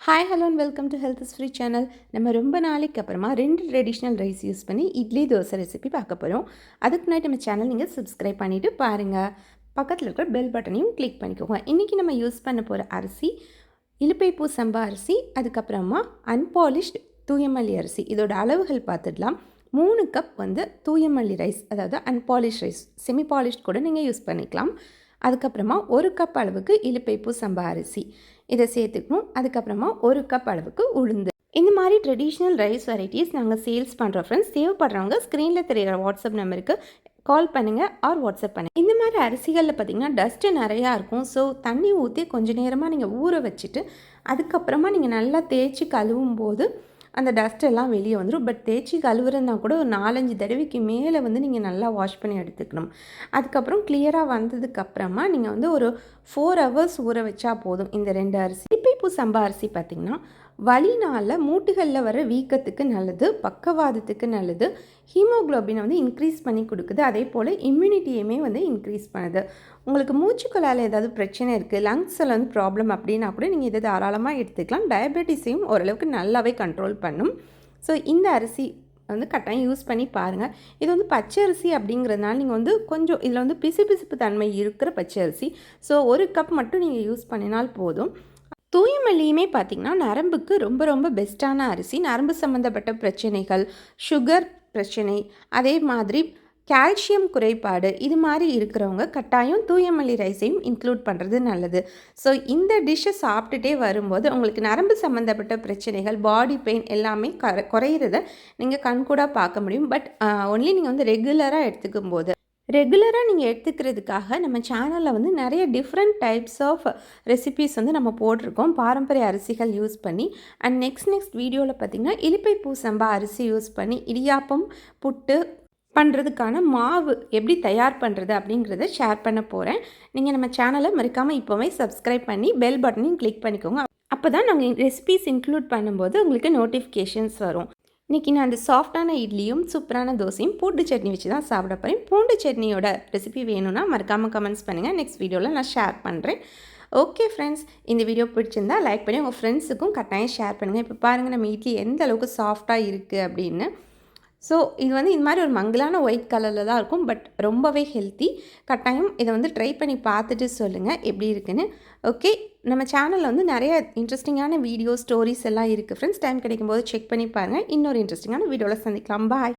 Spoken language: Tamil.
Hi hello and welcome to health is free channel. நம்ம ரொம்ப நாளைக்கு அப்புறமா 2 ட்ரெடிஷ்னல் ரைஸ் யூஸ் பண்ணி இட்லி தோசை ரெசிபி பார்க்க போகிறோம். அதுக்கு முன்னாடி நம்ம சேனல் நீங்கள் சப்ஸ்கிரைப் பண்ணிவிட்டு பாருங்கள். பக்கத்தில் இருக்கிற பெல் பட்டனையும் கிளிக் பண்ணிக்கோங்க. இன்றைக்கி நம்ம யூஸ் பண்ண போகிற அரிசி இலுப்பை சம்பா அரிசி, அதுக்கப்புறமா அன்பாலிஷ்டு தூயமல்லி அரிசி. இதோட அளவுகள் பார்த்துடலாம். 3 கப் வந்து தூயமல்லி ரைஸ், அதாவது அன்பாலிஷ் ரைஸ், செமி பாலிஷ்ட் கூட நீங்கள் யூஸ் பண்ணிக்கலாம். அதுக்கப்புறமா 1 கப் அளவுக்கு இலுப்பை சம்பா அரிசி இதை சேர்த்துக்கணும். அதுக்கப்புறமா 1 கப் அளவுக்கு உளுந்து. இந்த மாதிரி ட்ரெடிஷ்னல் ரைஸ் வெரைட்டிஸ் நாங்கள் சேல்ஸ் பண்ணுறோம் ஃப்ரெண்ட்ஸ். தேவைப்படுறவங்க ஸ்க்ரீனில் தெரிகிற வாட்ஸ்அப் நம்பருக்கு கால் பண்ணுங்கள் ஆர் வாட்ஸ்அப் பண்ணுங்கள். இந்த மாதிரி அரிசிகளில் பார்த்திங்கன்னா டஸ்ட்டு நிறையா இருக்கும். ஸோ தண்ணி ஊற்றி கொஞ்சம் நேரமாக நீங்கள் ஊற வச்சுட்டு அதுக்கப்புறமா நீங்கள் நல்லா தேய்ச்சி கழுவும் போது அந்த டஸ்ட் எல்லாம் வெளியே வந்துடும். பட் தேய்ச்சி கழுவுறதுனா கூட ஒரு 4-5 தடவைக்கு மேலே வந்து நீங்கள் நல்லா வாஷ் பண்ணி எடுத்துக்கணும். அதுக்கப்புறம் கிளியராக வந்ததுக்கப்புறமா நீங்கள் வந்து ஒரு 4 ஹவர்ஸ் ஊற வச்சா போதும். இந்த 2 அரிசி இலுப்பை சம்பா அரிசி பார்த்திங்கன்னா வலினால் மூட்டுகளில் வர வீக்கத்துக்கு நல்லது, பக்கவாதத்துக்கு நல்லது, ஹீமோக்ளோபினை வந்து இன்க்ரீஸ் பண்ணி கொடுக்குது. அதே போல் இம்யூனிட்டியுமே வந்து இன்க்ரீஸ் பண்ணுது. உங்களுக்கு மூச்சுக்குழாயில் ஏதாவது பிரச்சனை இருக்குது, லங்ஸில் வந்து ப்ராப்ளம் அப்படின்னா கூட நீங்கள் இதை தாராளமாக எடுத்துக்கலாம். டயபெட்டிஸையும் ஓரளவுக்கு நல்லாவே கண்ட்ரோல் பண்ணும். ஸோ இந்த அரிசி வந்து கட்டாயம் யூஸ் பண்ணி பாருங்கள். இது வந்து பச்சை அரிசி அப்படிங்கிறதுனால நீங்கள் வந்து கொஞ்சம் இதில் வந்து பிசுபிசுப்பு தன்மை இருக்கிற பச்சை அரிசி. ஸோ 1 கப் மட்டும் நீங்கள் யூஸ் பண்ணினால் போதும். தூயமல்லியுமே பார்த்திங்கன்னா நரம்புக்கு ரொம்ப ரொம்ப பெஸ்ட்டான அரிசி. நரம்பு சம்மந்தப்பட்ட பிரச்சனைகள், சுகர் பிரச்சனை, அதே மாதிரி கால்சியம் குறைபாடு, இது மாதிரி இருக்கிறவங்க கட்டாயம் தூயமல்லி ரைஸையும் இன்க்ளூட் பண்ணுறது நல்லது. ஸோ இந்த டிஷ்ஷை சாப்பிட்டுட்டே வரும்போது உங்களுக்கு நரம்பு சம்மந்தப்பட்ட பிரச்சனைகள், பாடி பெயின் எல்லாமே குறையிறத நீங்கள் கண்கூடாக பார்க்க முடியும். பட் ஒன்லி நீங்கள் வந்து ரெகுலராக எடுத்துக்கும் போது ரெகுலராக நீங்கள் எடுத்துக்கிறதுக்காக நம்ம சேனலில் வந்து நிறைய டிஃப்ரெண்ட் டைப்ஸ் ஆஃப் ரெசிபீஸ் வந்து நம்ம போட்டிருக்கோம் பாரம்பரிய அரிசிகள் யூஸ் பண்ணி. அண்ட் நெக்ஸ்ட் வீடியோவில் பார்த்திங்கன்னா இலுப்பை சம்பா அரிசி யூஸ் பண்ணி இடியாப்பம், புட்டு பண்ணுறதுக்கான மாவு எப்படி தயார் பண்ணுறது அப்படிங்கிறத ஷேர் பண்ண போகிறேன். நீங்கள் நம்ம சேனலை மறக்காமல் இப்போவே சப்ஸ்கிரைப் பண்ணி பெல் பட்டனையும் கிளிக் பண்ணிக்கோங்க. அப்போ தான் நாங்கள் ரெசிபீஸ் இன்க்ளூட் பண்ணும்போது உங்களுக்கு நோட்டிஃபிகேஷன்ஸ் வரும். இன்றைக்கி நான் அந்த சாஃப்டான இட்லியும் சூப்பரான தோசையும் பூண்டு சட்னி வச்சு தான் சாப்பிட போகிறேன். பூண்டு சட்னியோட ரெசிபி வேணும்னா மறக்காமல் கமெண்ட்ஸ் பண்ணுங்கள். நெக்ஸ்ட் வீடியோவில் நான் ஷேர் பண்ணுறேன். ஓகே ஃப்ரெண்ட்ஸ், இந்த வீடியோ பிடிச்சிருந்தா லைக் பண்ணி உங்கள் ஃப்ரெண்ட்ஸுக்கும் கட்டாயம் ஷேர் பண்ணுங்கள். இப்போ பாருங்கள் நம்ம இட்லி எந்த அளவுக்கு சாஃப்டாக இருக்குது அப்படின்னு. ஸோ இது வந்து இந்த மாதிரி ஒரு மங்கலான ஒயிட் கலரில் தான் இருக்கும். பட் ரொம்பவே ஹெல்த்தி. கட்டாயம் இதை வந்து ட்ரை பண்ணி பார்த்துட்டு சொல்லுங்கள் எப்படி இருக்குன்னு. ஓகே, நம்ம சேனலில் வந்து நிறைய இன்ட்ரெஸ்டிங்கான வீடியோ ஸ்டோரிஸ் எல்லாம் இருக்குது ஃப்ரெண்ட்ஸ். டைம் கிடைக்கும்போது செக் பண்ணி பாருங்கள். இன்னொரு இன்ட்ரெஸ்டிங்கான வீடியோவில் சந்திக்கலாம். பாய்.